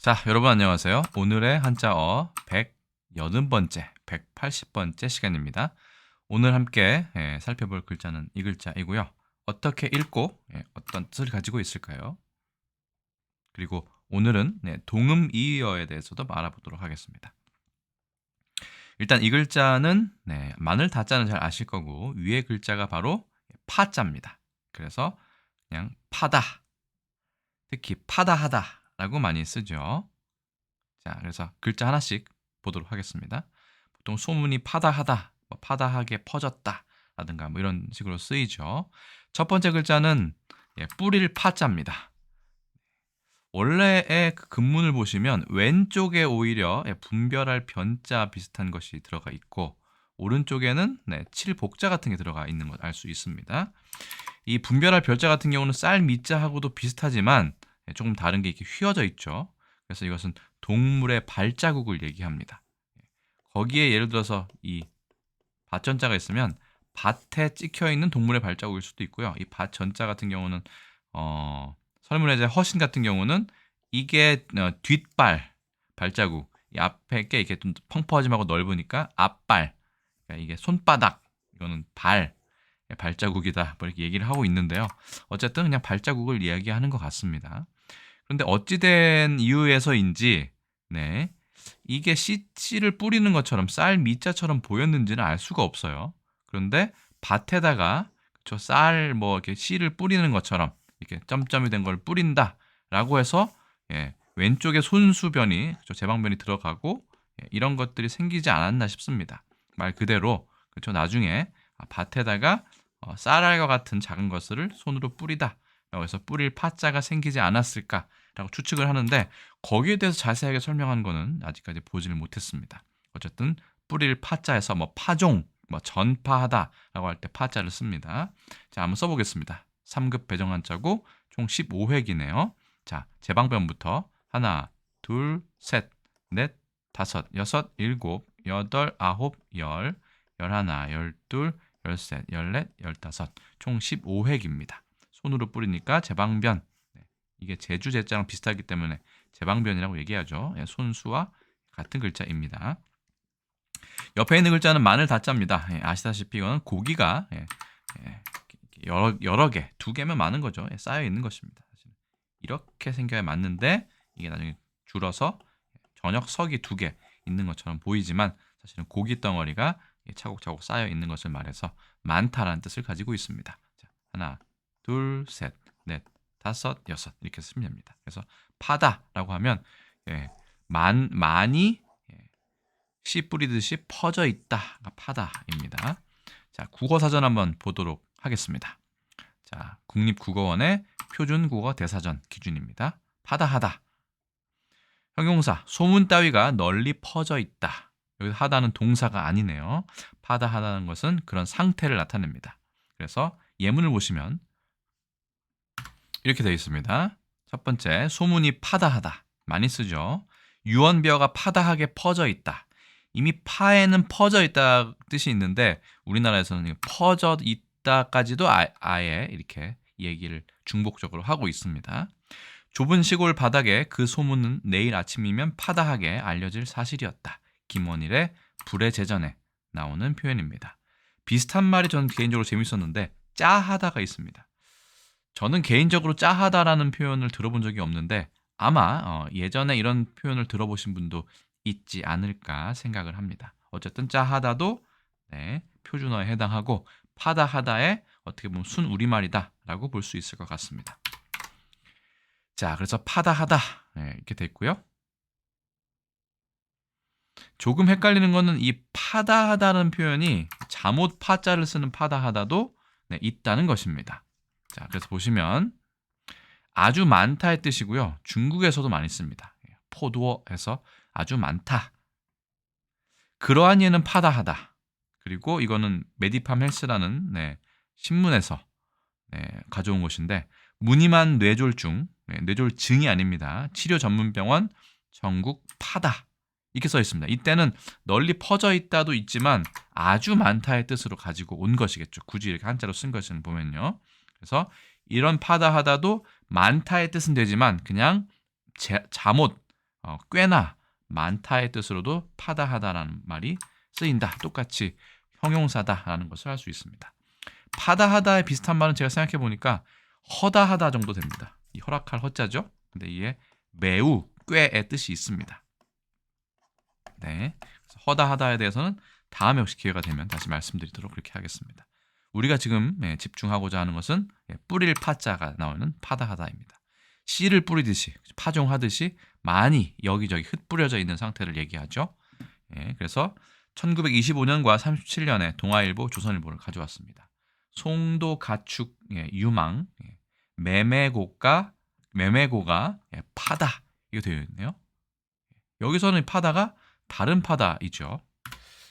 자, 여러분 안녕하세요. 오늘의 한자어 180번째, 180번째 시간입니다. 오늘 함께 살펴볼 글자는 이 글자이고요. 어떻게 읽고 어떤 뜻을 가지고 있을까요? 그리고 오늘은 동음이의어에 대해서도 알아보도록 하겠습니다. 일단 이 글자는 마늘 다자는 잘 아실 거고 위에 글자가 바로 파자입니다. 그래서 그냥 파다, 특히 파다하다라고 많이 쓰죠. 자, 그래서 글자 하나씩 보도록 하겠습니다. 보통 소문이 파다하다, 파다하게 퍼졌다 라든가 이런 식으로 쓰이죠. 첫 번째 글자는 뿌릴 파자입니다. 원래의 그 근문을 보시면 왼쪽에 오히려 분별할 변자 비슷한 것이 들어가 있고 오른쪽에는 칠복자 같은 게 들어가 있는 걸 알 수 있습니다. 이 분별할 별자 같은 경우는 쌀 밑자하고도 비슷하지만 조금 다른 게 이렇게 휘어져 있죠. 그래서 이것은 동물의 발자국을 얘기합니다. 거기에 예를 들어서 이 밭전자가 있으면 밭에 찍혀 있는 동물의 발자국일 수도 있고요. 이 밭전자 같은 경우는 설문의 허신 같은 경우는 이게 뒷발 발자국, 이 앞에 게 이렇게 좀 펑퍼짐하고 넓으니까 앞발, 그러니까 이게 손바닥, 이거는 발자국이다 이렇게 얘기를 하고 있는데요. 어쨌든 그냥 발자국을 이야기하는 것 같습니다. 그런데 어찌된 이유에서인지 이게 씨를 뿌리는 것처럼 쌀 밑자처럼 보였는지는 알 수가 없어요. 그런데 밭에다가 쌀 이렇게 씨를 뿌리는 것처럼 이렇게 점점이 된 걸 뿌린다라고 해서 왼쪽에 손수변이 제방변이 들어가고 이런 것들이 생기지 않았나 싶습니다. 말 그대로 나중에 밭에다가 쌀알과 같은 작은 것을 손으로 뿌리다 라고 해서 뿌릴 파자가 생기지 않았을까라고 추측을 하는데 거기에 대해서 자세하게 설명한 거는 아직까지 보지를 못했습니다. 어쨌든 뿌릴 파자에서 파종, 전파하다라고 할 때 파자를 씁니다. 자, 한번 써보겠습니다. 3급 배정 한자고 총 15획이네요. 자, 제방변부터 하나, 둘, 셋, 넷, 다섯, 여섯, 일곱, 여덟, 아홉, 열, 열하나, 열둘, 열셋, 열넷, 열다섯, 총 15획입니다. 손으로 뿌리니까 제방변, 이게 제주 제자랑 비슷하기 때문에 제방변이라고 얘기하죠. 손수와 같은 글자입니다. 옆에 있는 글자는 마늘 다자입니다. 아시다시피 이거는 고기가 여러 개, 두 개면 많은 거죠. 쌓여 있는 것입니다. 이렇게 생겨야 맞는데 이게 나중에 줄어서 저녁석이 두 개 있는 것처럼 보이지만 사실은 고기 덩어리가 차곡차곡 쌓여 있는 것을 말해서 많다라는 뜻을 가지고 있습니다. 자, 하나, 둘, 셋, 넷, 다섯, 여섯 이렇게 쓰면 됩니다. 그래서 파다라고 하면 많이 씨 뿌리듯이 퍼져 있다가 파다입니다. 자, 국어사전 한번 보도록 하겠습니다. 자, 국립국어원의 표준국어 대사전 기준입니다. 파다하다. 형용사, 소문 따위가 널리 퍼져 있다. 여기 하다는 동사가 아니네요. 파다하다는 것은 그런 상태를 나타냅니다. 그래서 예문을 보시면 이렇게 되어 있습니다. 첫 번째, 소문이 파다하다. 많이 쓰죠. 유언비어가 파다하게 퍼져 있다. 이미 파에는 퍼져 있다 뜻이 있는데 우리나라에서는 퍼져 있다까지도 아예 이렇게 얘기를 중복적으로 하고 있습니다. 좁은 시골 바닥에 그 소문은 내일 아침이면 파다하게 알려질 사실이었다. 김원일의 불의 제전에 나오는 표현입니다. 비슷한 말이 저는 개인적으로 재밌었는데 짜하다가 있습니다. 저는 개인적으로 짜하다라는 표현을 들어본 적이 없는데 아마 예전에 이런 표현을 들어보신 분도 있지 않을까 생각을 합니다. 어쨌든 짜하다도 표준어에 해당하고 파다하다의 어떻게 보면 순우리말이다라고 볼 수 있을 것 같습니다. 자, 그래서 파다하다 이렇게 됐고요. 조금 헷갈리는 거는 이 파다하다는 표현이 잠옷 파자를 쓰는 파다하다도 있다는 것입니다. 자, 그래서 보시면 아주 많다의 뜻이고요. 중국에서도 많이 씁니다. 포도어에서 아주 많다. 그러한 예는 파다하다. 그리고 이거는 메디팜 헬스라는 신문에서 가져온 것인데 무늬만 뇌졸중, 뇌졸증이 아닙니다. 치료 전문 병원 전국 파다 이렇게 써 있습니다. 이때는 널리 퍼져 있다도 있지만 아주 많다의 뜻으로 가지고 온 것이겠죠. 굳이 이렇게 한자로 쓴 것을 보면요. 그래서 이런 파다하다도 많다의 뜻은 되지만 그냥 잠옷 꽤나, 많다의 뜻으로도 파다하다라는 말이 쓰인다. 똑같이 형용사다라는 것을 할 수 있습니다. 파다하다에 비슷한 말은 제가 생각해 보니까 허다하다 정도 됩니다. 이 허락할 허자죠. 근데 이게 매우, 꽤의 뜻이 있습니다. 네, 그래서 허다하다에 대해서는 다음에 혹시 기회가 되면 다시 말씀드리도록 그렇게 하겠습니다. 우리가 지금 집중하고자 하는 것은 뿌릴 파자가 나오는 파다하다입니다. 씨를 뿌리듯이, 파종하듯이 많이 여기저기 흩뿌려져 있는 상태를 얘기하죠. 그래서 1925년과 37년에 동아일보, 조선일보를 가져왔습니다. 송도 가축 유망, 매매고가 파다, 이거 되어 있네요. 여기서는 파다가 다른 파다이죠.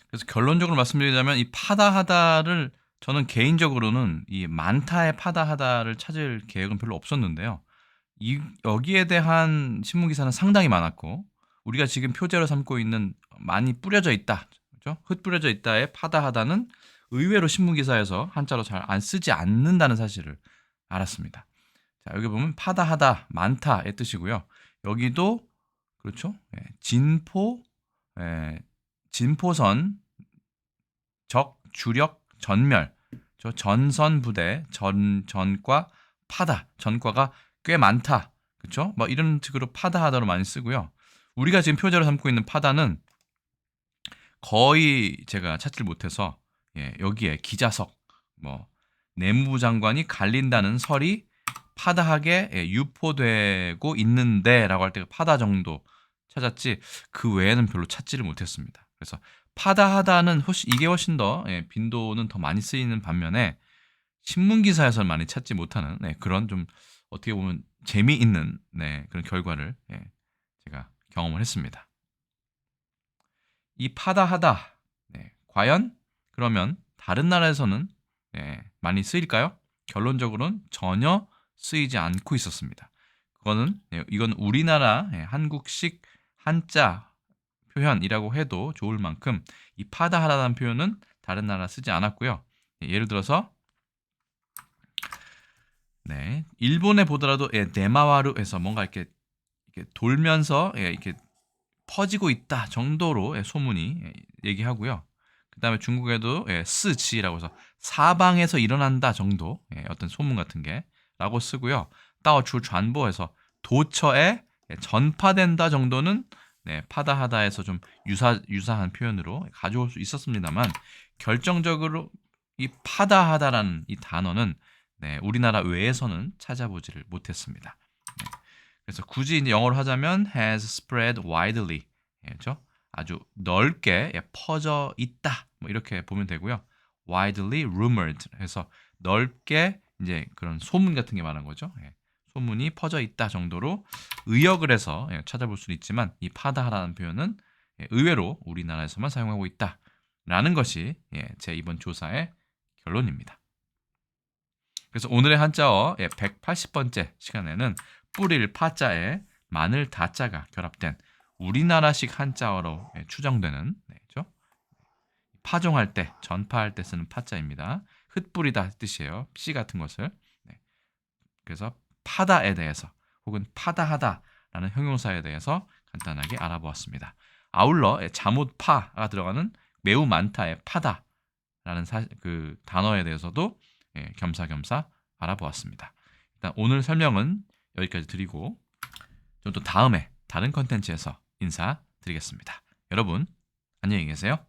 그래서 결론적으로 말씀드리자면 이 파다하다를 저는 개인적으로는 이 많다의 파다하다를 찾을 계획은 별로 없었는데요. 여기에 대한 신문 기사는 상당히 많았고, 우리가 지금 표제로 삼고 있는 많이 뿌려져 있다, 그렇죠? 흩뿌려져 있다의 파다하다는 의외로 신문 기사에서 한자로 잘 안 쓰지 않는다는 사실을 알았습니다. 자, 여기 보면 파다하다, 많다의 뜻이고요. 여기도 그렇죠? 진포선, 적, 주력, 전멸, 전선 부대, 전과 파다, 전과가 꽤 많다, 그렇죠? 뭐 이런 식으로 파다하다로 많이 쓰고요. 우리가 지금 표제로 삼고 있는 파다는 거의 제가 찾질 못해서 여기에 기자석, 뭐 내무부 장관이 갈린다는 설이 파다하게 유포되고 있는데라고 할 때 파다 정도 찾았지 그 외에는 별로 찾지를 못했습니다. 그래서 파다하다는 이게 훨씬 더 빈도는 더 많이 쓰이는 반면에 신문 기사에서는 많이 찾지 못하는 그런 좀 어떻게 보면 재미있는 그런 결과를 제가 경험을 했습니다. 이 파다하다 과연 그러면 다른 나라에서는 많이 쓰일까요? 결론적으로는 전혀 쓰이지 않고 있었습니다. 이건 우리나라 한국식 한자 표현이라고 해도 좋을 만큼 이 파다하다는 표현은 다른 나라 쓰지 않았고요. 예를 들어서 일본에 보더라도 네마와루에서 뭔가 이렇게 돌면서 이렇게 퍼지고 있다 정도로 소문이 얘기하고요. 그 다음에 중국에도 스지라고 해서 사방에서 일어난다 정도 어떤 소문 같은 게 라고 쓰고요. 따오추传播에서 도처에 전파된다 정도는 파다하다에서 좀 유사한 표현으로 가져올 수 있었습니다만 결정적으로 이 파다하다라는 이 단어는 우리나라 외에서는 찾아보지를 못했습니다. 그래서 굳이 이제 영어로 하자면 has spread widely, 그렇죠? 아주 넓게 퍼져 있다, 뭐 이렇게 보면 되고요. widely rumored 해서 넓게 이제 그런 소문 같은 게 말한 거죠. 소문이 퍼져 있다 정도로 의역을 해서 찾아볼 수는 있지만 이 파다하라는 표현은 의외로 우리나라에서만 사용하고 있다라는 것이 제 이번 조사의 결론입니다. 그래서 오늘의 한자어 180번째 시간에는 뿌릴 파자에 마늘 다자가 결합된 우리나라식 한자어로 추정되는 그렇죠? 파종할 때, 전파할 때 쓰는 파자입니다. 흩뿌리다 뜻이에요. 씨 같은 것을. 그래서 파다에 대해서 혹은 파다하다라는 형용사에 대해서 간단하게 알아보았습니다. 아울러 자못파가 들어가는 매우 많다의 파다라는 그 단어에 대해서도 겸사겸사 알아보았습니다. 일단 오늘 설명은 여기까지 드리고 좀 더 다음에 다른 컨텐츠에서 인사드리겠습니다. 여러분 안녕히 계세요.